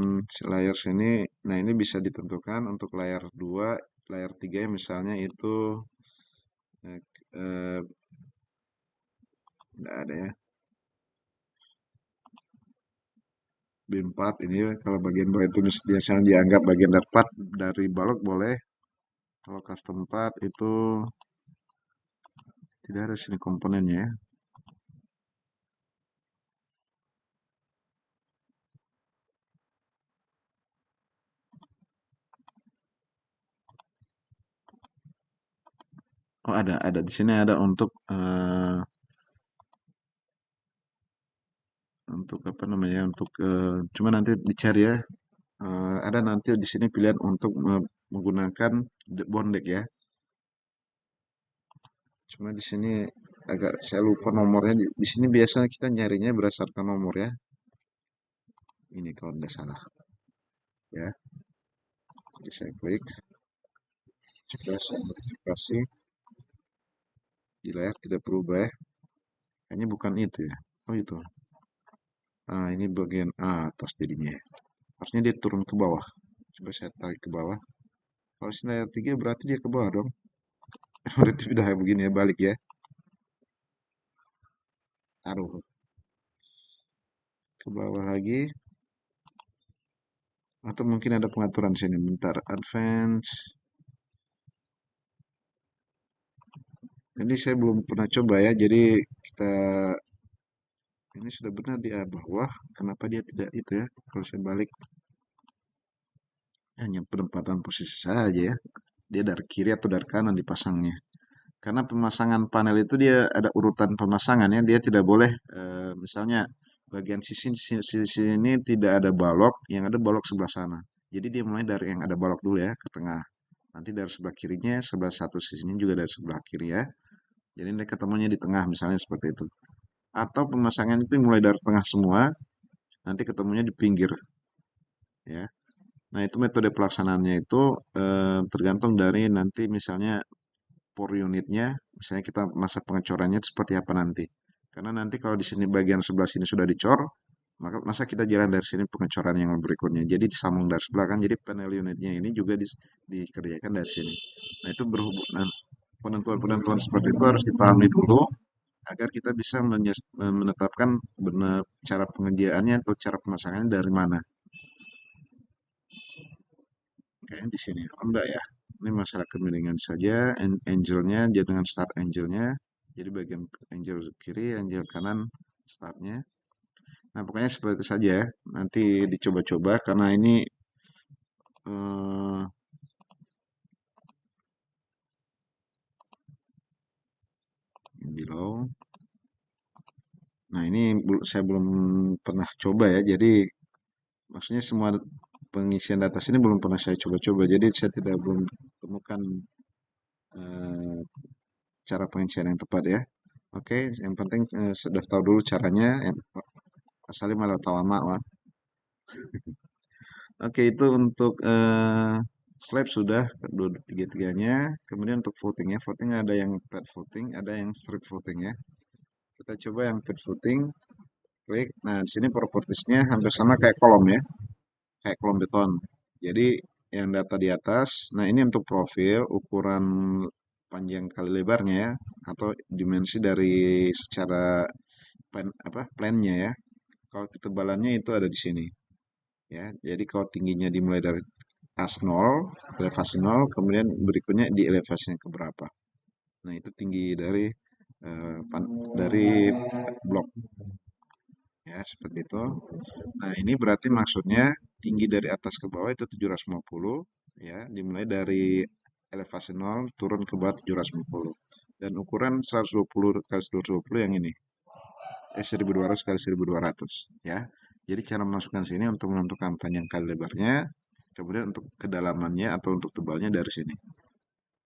Speaker 1: layar sini, nah ini bisa ditentukan untuk layar 2, layar 3 misalnya itu eh, eh, nggak ada ya. B4 ini ya, kalau bagian bawah itu biasanya dianggap bagian dari balok boleh. Kalau custom part itu tidak ada sini komponennya ya. Oh ada di sini ada untuk apa namanya untuk cuma nanti dicari ya. Ada nanti di sini pilihan untuk menggunakan bondek ya. Cuma di sini agak saya lupa nomornya. Di sini biasanya kita nyarinya berdasarkan nomor ya. Ini kalau tidak salah ya. Jadi saya klik, coba saya modifikasi di layar tidak berubah ya. Kayaknya bukan itu ya. Oh itu. Nah ini bagian atas jadinya ya. Harusnya dia turun ke bawah. Coba saya tarik ke bawah. Kalau sini layar 3 berarti dia ke bawah dong. Berarti udah begini ya balik ya. Taruh ke bawah lagi. Atau mungkin ada pengaturan sini. Bentar. Advance. Ini saya belum pernah coba ya. Jadi kita ini sudah benar di bawah. Kenapa dia tidak itu ya? Kalau saya balik hanya penempatan posisi saja ya. Dia dari kiri atau dari kanan dipasangnya. Karena pemasangan panel itu dia ada urutan pemasangan ya. Dia tidak boleh misalnya bagian sisi ini tidak ada balok, yang ada balok sebelah sana. Jadi dia mulai dari yang ada balok dulu ya ke tengah. Nanti dari sebelah kirinya, sebelah satu sisinya juga dari sebelah kiri ya. Jadi dia ketemunya di tengah misalnya seperti itu. Atau pemasangan itu mulai dari tengah semua, nanti ketemunya di pinggir ya. Nah, itu metode pelaksanaannya itu tergantung dari nanti misalnya per unitnya, misalnya kita masa pengecorannya seperti apa nanti. Karena nanti kalau di sini bagian sebelah sini sudah dicor, maka masa kita jalan dari sini pengecoran yang berikutnya. Jadi disambung dari sebelah kan, jadi panel unitnya ini juga dikerjakan dari sini. Nah, itu berhubungan penentuan-penentuan seperti itu harus dipahami dulu agar kita bisa menetapkan benar cara pengerjaannya atau cara pemasangannya dari mana. Kayaknya di sini. Oh, enggak ya. Ini masalah kemiringan saja. Angle-nya jadi dengan start angle-nya. Jadi bagian angle kiri, angle kanan startnya. Nah, pokoknya seperti itu saja ya. Nanti dicoba-coba karena ini eh, below. Nah, ini saya belum pernah coba ya. Jadi maksudnya semua pengisian data sini belum pernah saya coba-coba. Jadi saya belum temukan eh, cara pengisian yang tepat ya. Oke, yang penting sudah tahu dulu caranya. Asalnya malah tahu ama, wah. Oke, itu untuk slide sudah kedua tiga-tiganya. Kemudian untuk voting ya, voting ada yang pad voting, ada yang strip voting ya. Kita coba yang pad voting, klik. Nah, di sini propertiesnya hampir sama kayak kolom ya, kayak kolom beton. Jadi yang data di atas, nah ini untuk profil, ukuran panjang kali lebarnya ya, atau dimensi dari secara plannya ya. Kalau ketebalannya itu ada di sini ya. Jadi kalau tingginya dimulai dari as 0, elevasi 0, kemudian berikutnya di elevasinya ke berapa. Nah, itu tinggi dari dari blok ya, seperti itu. Nah, ini berarti maksudnya tinggi dari atas ke bawah itu 750 ya, dimulai dari elevasi 0 turun ke bawah 750. Dan ukuran 120 kali 120 yang ini. 1200 kali 1200 ya. Jadi cara memasukkan sini untuk menentukan panjang kali lebarnya, kemudian untuk kedalamannya atau untuk tebalnya dari sini.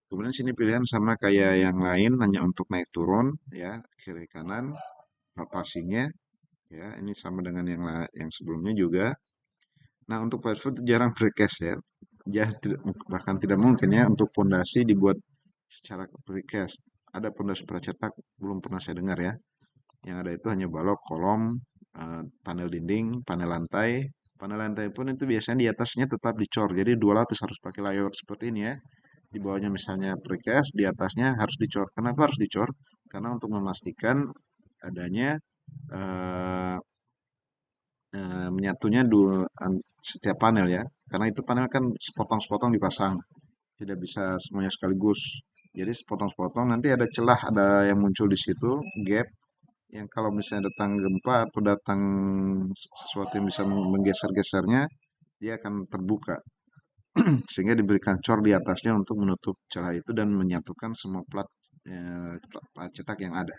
Speaker 1: Kemudian sini pilihan sama kayak yang lain, hanya untuk naik turun ya, kiri kanan, rotasinya ya, ini sama dengan yang sebelumnya juga. Nah, untuk plywood jarang precast ya. Bahkan tidak mungkin ya untuk pondasi dibuat secara precast. Ada pondasi pracetak belum pernah saya dengar ya. Yang ada itu hanya balok, kolom, panel dinding, panel lantai. Panel lantai pun itu biasanya di atasnya tetap dicor. Jadi dua lapis harus pakai layer seperti ini ya. Di bawahnya misalnya precast, di atasnya harus dicor. Kenapa harus dicor? Karena untuk memastikan adanya eh, menyatunya setiap panel ya. Karena itu panel kan sepotong-sepotong dipasang. Tidak bisa semuanya sekaligus. Jadi sepotong-sepotong nanti ada celah, ada yang muncul di situ, gap yang kalau misalnya datang gempa atau datang sesuatu yang bisa menggeser-gesernya, dia akan terbuka. Sehingga diberikan cor di atasnya untuk menutup celah itu dan menyatukan semua plat cetak yang ada.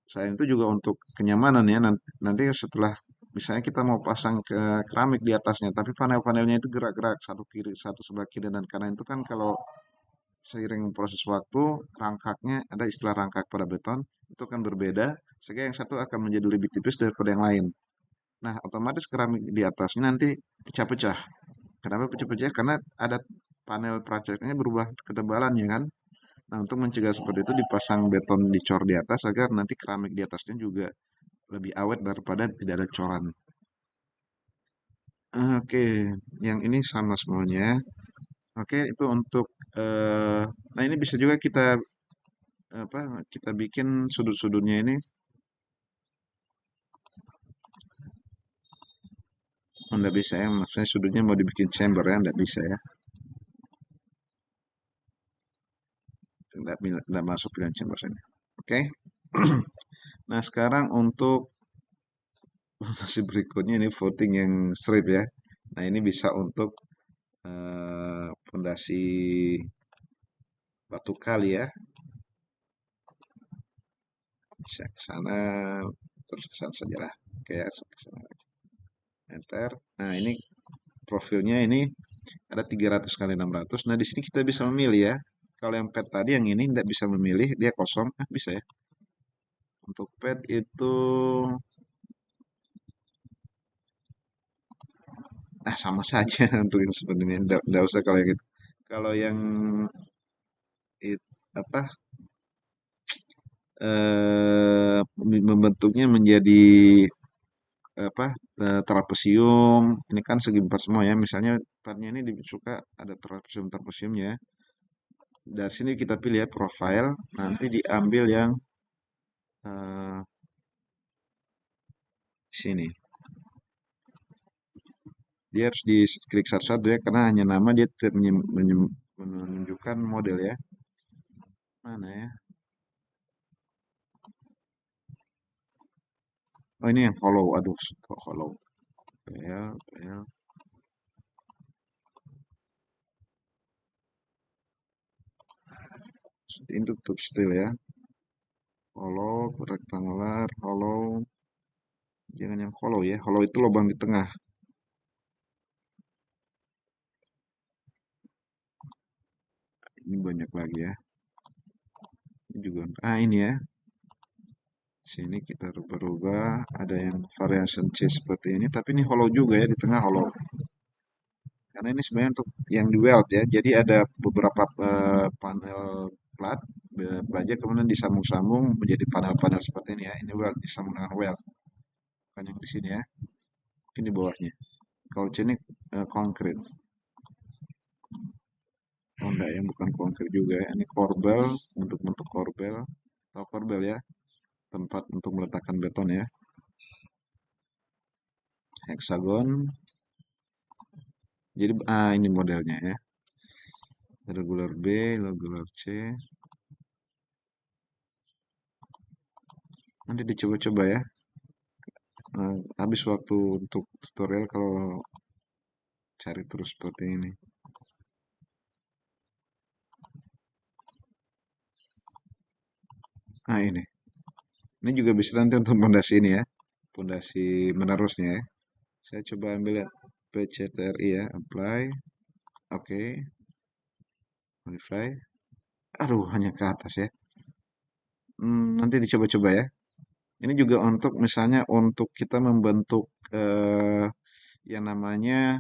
Speaker 1: Selain itu juga untuk kenyamanan ya, nanti setelah misalnya kita mau pasang ke keramik di atasnya, tapi panel-panelnya itu gerak-gerak satu kiri, satu sebelah kiri dan kanan itu kan kalau seiring proses waktu rangkaknya ada istilah rangkak pada beton itu akan berbeda sehingga yang satu akan menjadi lebih tipis daripada yang lain. Nah, otomatis keramik di atasnya nanti pecah-pecah. Kenapa pecah-pecah? Karena ada panel pracetaknya berubah ketebalannya kan. Nah, untuk mencegah seperti itu dipasang beton dicor di atas agar nanti keramik di atasnya juga lebih awet daripada tidak ada coran. Oke, yang ini sama semuanya. Oke, itu untuk nah ini bisa juga kita apa kita bikin sudut-sudutnya ini. Oh, nggak bisa ya, maksudnya sudutnya mau dibikin chamber ya, nggak bisa ya, nggak masuk pilihan chamber sini. Oke. Nah, sekarang untuk fondasi berikutnya ini voting yang strip ya. Nah, ini bisa untuk fondasi batu kali ya, bisa ke sana terus ke sana saja lah. Oke ya, ke sana. Enter. Nah, ini profilnya ini ada 300 kali 600. Nah, di sini kita bisa memilih ya. Kalau yang pet tadi yang ini tidak bisa memilih, dia kosong. Bisa ya. Untuk pet itu sama saja untuk yang seperti ini. Nggak usah kalau yang itu. Kalau yang apa membentuknya menjadi apa trapesium. Ini kan segi empat semua ya. Misalnya petnya ini suka ada trapesiumnya. Dari sini kita pilih ya profile, nanti diambil yang eh, sini. Dia harus diklik satu-satu ya, karena hanya nama dia tidak menunjukkan model ya. Mana ya? Oh ini yang hollow, aduh kok hollow. PL, PL. Ini untuk style ya. Hollow, rectangular, hollow. Jangan yang hollow ya. Hollow itu lubang di tengah. Ini banyak lagi ya. juga. Ini ya. Sini kita rubah-rubah. Ada yang variation C seperti ini. Tapi ini hollow juga ya. Di tengah hollow. Karena ini sebenarnya untuk yang di weld ya. Jadi ada beberapa panel plat baja kemudian disambung-sambung menjadi panel-panel seperti ini ya. Ini weld disambung dengan weld. Bukan yang di sini ya. Mungkin di bawahnya. Kalau C ini konkret. Oh enggak ya, bukan konkret juga ya. Ini korbel, untuk bentuk korbel. Tahu korbel ya? Tempat untuk meletakkan beton ya. Hexagon. Jadi ini modelnya ya. Regular B, regular C. Nanti dicoba-coba ya. Habis waktu untuk tutorial kalau cari terus seperti ini. Ini. Ini juga bisa nanti untuk pondasi ini ya. Pondasi menerusnya ya. Saya coba ambil ya. PCTRI ya. Apply. Oke. Modify. Aduh, hanya ke atas ya. Nanti dicoba-coba ya. Ini juga untuk misalnya untuk kita membentuk yang namanya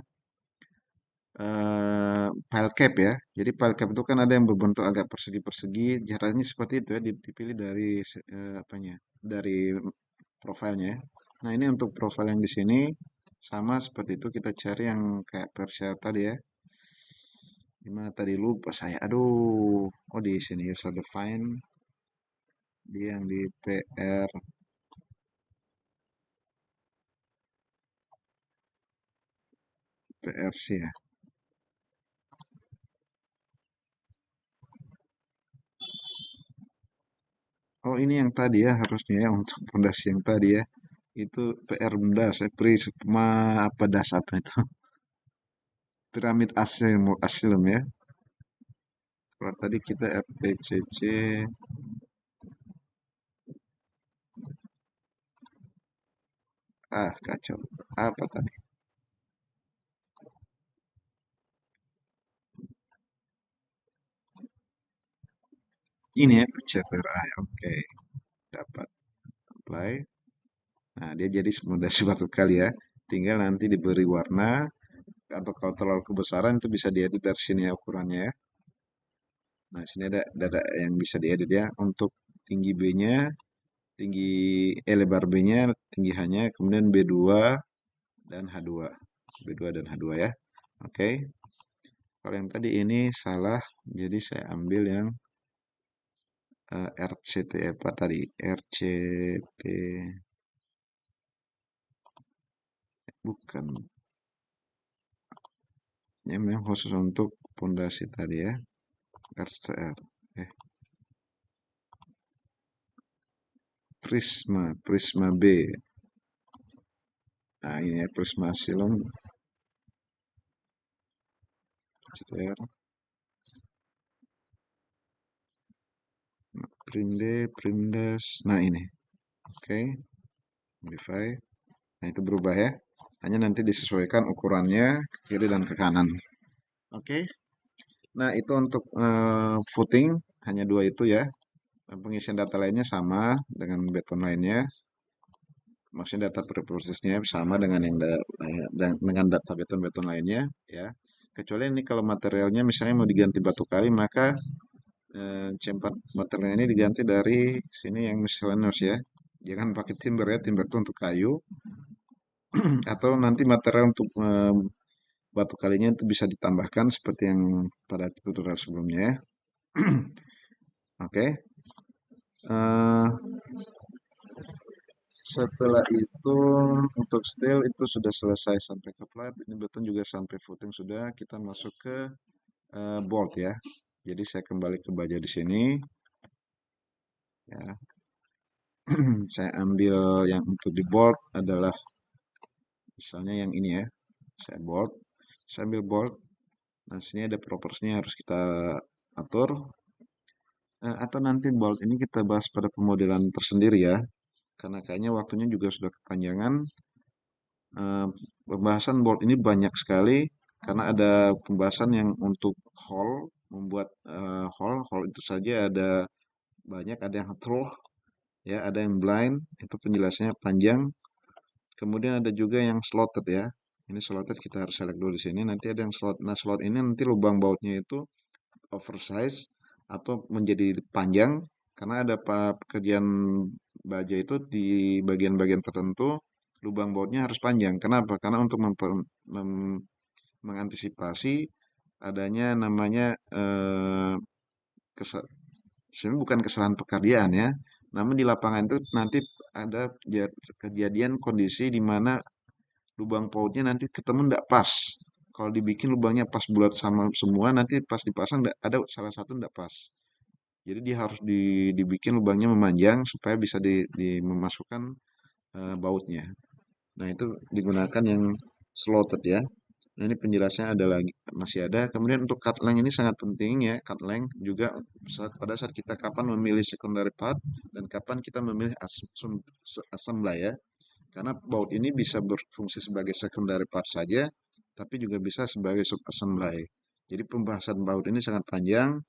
Speaker 1: file cap ya. Jadi file cap itu kan ada yang berbentuk agak persegi-persegi. Caranya seperti itu ya, dipilih dari apanya? Dari profilnya ya. Nah, ini untuk profil yang di sini sama seperti itu kita cari yang kayak Persia tadi ya. Gimana tadi lupa saya. Aduh. Oh, di sini user define. Dia yang di PRC ya. Oh, ini yang tadi ya harusnya ya untuk pondasi yang tadi ya. Itu PR das, Prisma apa das apa itu? Piramid Asylum ya. Kalau tadi kita FPCC, kacau. Apa tadi? Ini ya, PCTRI. Oke, dapat apply. Nah, dia jadi pondasi batu kali ya. Tinggal nanti diberi warna atau kalau terlalu kebesaran itu bisa diedit dari sini ya ukurannya ya. Nah, sini ada yang bisa diedit ya untuk tinggi B-nya, tinggi lebar B-nya, tinggi H-nya, kemudian B2 dan H2. B2 dan H2 ya. Oke. Kalau yang tadi ini salah, jadi saya ambil yang RCT apa tadi? RCT bukan. Ini memang khusus untuk pondasi tadi ya. RCR. Prisma B. Nah, ini ya Prisma Silom CTR. Prindes. Nah, ini. Oke. Modify. Nah, itu berubah ya. Hanya nanti disesuaikan ukurannya ke kiri dan ke kanan. Oke. Nah, itu untuk footing hanya dua itu ya. Pengisian data lainnya sama dengan beton lainnya. Maksudnya data preprosesnya sama dengan yang dengan data beton-beton lainnya ya. Kecuali ini kalau materialnya misalnya mau diganti batu kali maka C4 materialnya ini diganti dari sini yang miscellaneous ya. Jangan pakai timber ya, timber itu untuk kayu atau nanti material untuk batu kalinya itu bisa ditambahkan seperti yang pada tutorial sebelumnya ya. Oke. Eh, Setelah itu untuk steel itu sudah selesai sampai ke plat. Ini beton juga sampai footing sudah. Kita masuk ke bolt ya. Jadi saya kembali ke baja di sini. Ya. Saya ambil yang untuk di bolt adalah misalnya yang ini ya. Saya bolt. Saya ambil bolt. Nah, sini ada propertiesnya harus kita atur. Atau nanti bolt ini kita bahas pada pemodelan tersendiri ya. Karena kayaknya waktunya juga sudah kepanjangan. Pembahasan bolt ini banyak sekali karena ada pembahasan yang untuk hole, membuat hole itu saja ada banyak, ada yang true, ya, ada yang blind, itu penjelasannya panjang. Kemudian ada juga yang slotted ya. Ini slotted kita harus select dulu di sini. Nanti ada yang slot. Nah, slot ini nanti lubang bautnya itu oversize atau menjadi panjang karena ada pekerjaan baja itu di bagian-bagian tertentu lubang bautnya harus panjang. Kenapa? Karena untuk mengantisipasi adanya namanya sebenarnya bukan kesalahan pekerjaan ya, namun di lapangan itu nanti ada kejadian kondisi di mana lubang pautnya nanti ketemu nggak pas. Kalau dibikin lubangnya pas bulat sama semua, nanti pas dipasang ada salah satu nggak pas. Jadi dia harus dibikin lubangnya memanjang supaya bisa memasukkan bautnya. Nah itu digunakan yang slotted ya. Nah ini penjelasannya ada lagi masih ada. Kemudian untuk cut length ini sangat penting ya. Cut length juga pada saat kita kapan memilih secondary part dan kapan kita memilih assembly ya. Karena baut ini bisa berfungsi sebagai secondary part saja, tapi juga bisa sebagai sub assembly. Jadi pembahasan baut ini sangat panjang.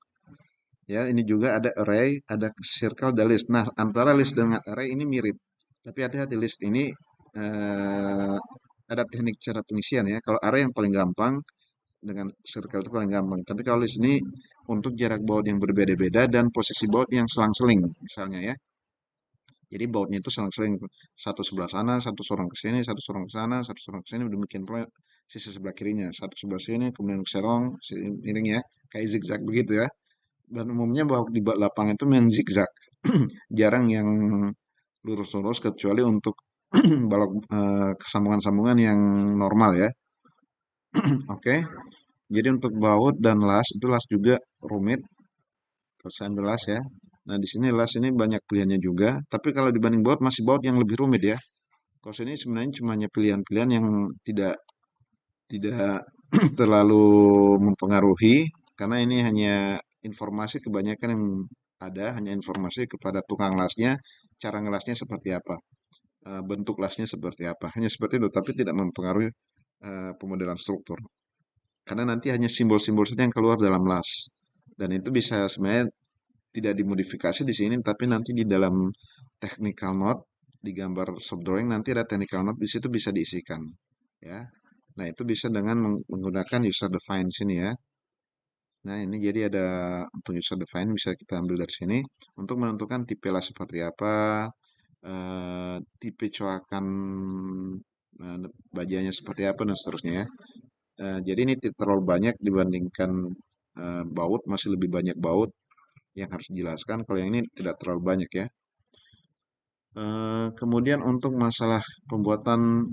Speaker 1: Ya, ini juga ada array, ada circle, dan list. Nah, antara list dengan array ini mirip. Tapi hati-hati list ini eh, ada teknik cara pengisian ya. Kalau array yang paling gampang, dengan circle itu paling gampang. Tapi kalau list ini untuk jarak baut yang berbeda-beda dan posisi baut yang selang-seling, misalnya ya. Jadi bautnya itu selang-seling satu sebelah sana, satu sorong ke sini, satu sorong ke sana, satu sorong ke sini, demikian pula sisi sebelah kirinya, satu sebelah sini, kemudian serong, miring ya, kayak zigzag begitu ya. Dan umumnya baut di lapangan itu main zigzag, jarang yang lurus-lurus kecuali untuk balok sambungan-sambungan yang normal ya. Oke, jadi untuk baut dan las itu las juga rumit. Kalau saya ambil las ya. Nah di sini las ini banyak pilihannya juga. Tapi kalau dibanding baut masih baut yang lebih rumit ya. Kalau ini sebenarnya cuma hanya pilihan-pilihan yang tidak tidak terlalu mempengaruhi karena ini hanya informasi kebanyakan yang ada hanya informasi kepada tukang lasnya, cara ngelasnya seperti apa, bentuk lasnya seperti apa, hanya seperti itu, tapi tidak mempengaruhi pemodelan struktur. Karena nanti hanya simbol-simbol saja yang keluar dalam las, dan itu bisa sebenarnya tidak dimodifikasi di sini, tapi nanti di dalam technical note di gambar shop drawing nanti ada technical note di situ bisa diisikan, ya. Nah itu bisa dengan menggunakan user define sini ya. Nah, ini jadi ada untuk user define bisa kita ambil dari sini untuk menentukan tipe las seperti apa, tipe coakan eh, bajanya seperti apa dan seterusnya ya. Jadi ini tidak terlalu banyak dibandingkan baut, masih lebih banyak baut yang harus dijelaskan. Kalau yang ini tidak terlalu banyak ya. Kemudian untuk masalah pembuatan,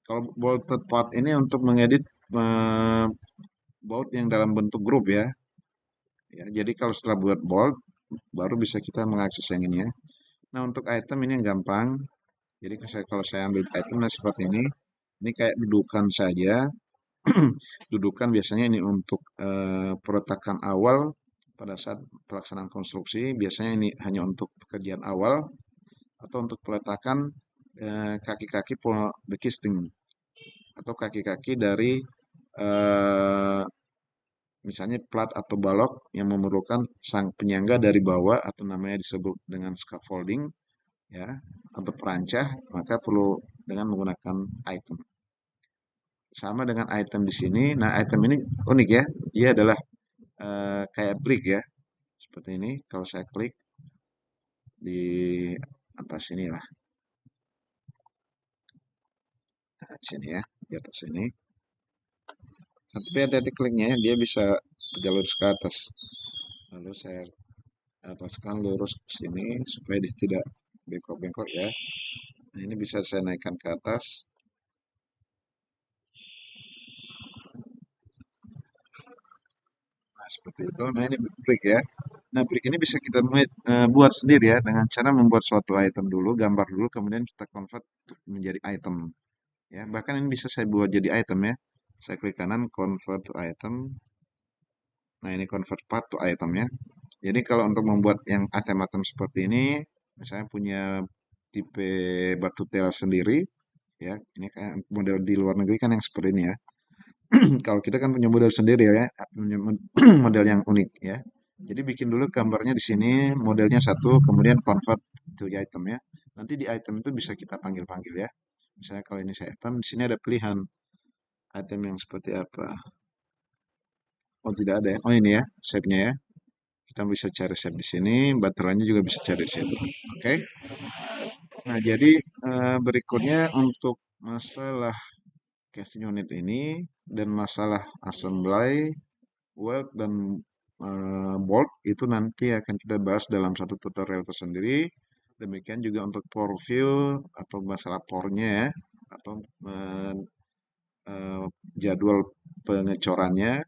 Speaker 1: kalau bolted part ini untuk mengedit eh, baut yang dalam bentuk grup ya. Ya, jadi kalau setelah buat bolt, baru bisa kita mengakses yang ini ya. Nah, untuk item ini yang gampang. Jadi kalau saya ambil itemnya seperti ini kayak dudukan saja. Dudukan biasanya ini untuk peletakan awal pada saat pelaksanaan konstruksi. Biasanya ini hanya untuk pekerjaan awal atau untuk peletakan kaki-kaki bekisting atau kaki-kaki dari eh, misalnya plat atau balok yang memerlukan sang penyangga dari bawah atau namanya disebut dengan scaffolding ya atau perancah, maka perlu dengan menggunakan item. Sama dengan item di sini. Nah, item ini unik ya. Dia adalah kayak brick ya. Seperti ini. Kalau saya klik di atas sini lah. Nah, sini ya. Di atas sini. Tapi hati-hati kliknya ya. Dia bisa jalur ke atas. Lalu saya ataskan lurus ke sini supaya dia tidak bengkok-bengkok ya. Nah, ini bisa saya naikkan ke atas. Nah, seperti itu. Nah, ini brick ya. Nah, brick ini bisa kita buat sendiri ya dengan cara membuat suatu item dulu, gambar dulu, kemudian kita convert menjadi item. Ya, bahkan ini bisa saya buat jadi item ya. Saya klik kanan, convert to item. Nah, ini convert part to item ya. Jadi kalau untuk membuat yang item-item seperti ini, misalnya punya tipe batu tel sendiri, ya, ini kayak model di luar negeri kan yang seperti ini ya. Kalau kita kan punya model sendiri ya, punya model yang unik ya. Jadi bikin dulu gambarnya di sini, modelnya satu, kemudian convert to item ya. Nanti di item itu bisa kita panggil-panggil ya. Misalnya kalau ini saya item, di sini ada pilihan item yang seperti apa. Oh tidak ada ya. Oh ini ya, shape-nya ya. Kita bisa cari shape di sini, baterainya juga bisa cari di situ. Oke. Nah jadi berikutnya untuk masalah casing unit ini dan masalah assembly, weld dan bolt itu nanti akan kita bahas dalam satu tutorial tersendiri. Demikian juga untuk pore view atau masalah pore-nya ya, atau eh, jadwal pengecorannya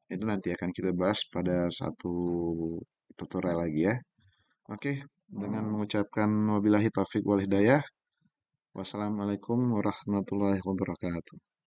Speaker 1: itu nanti akan kita bahas pada satu tutorial lagi ya. Oke, dengan mengucapkan wabillahi taufik wal hidayah. Wassalamualaikum warahmatullahi wabarakatuh.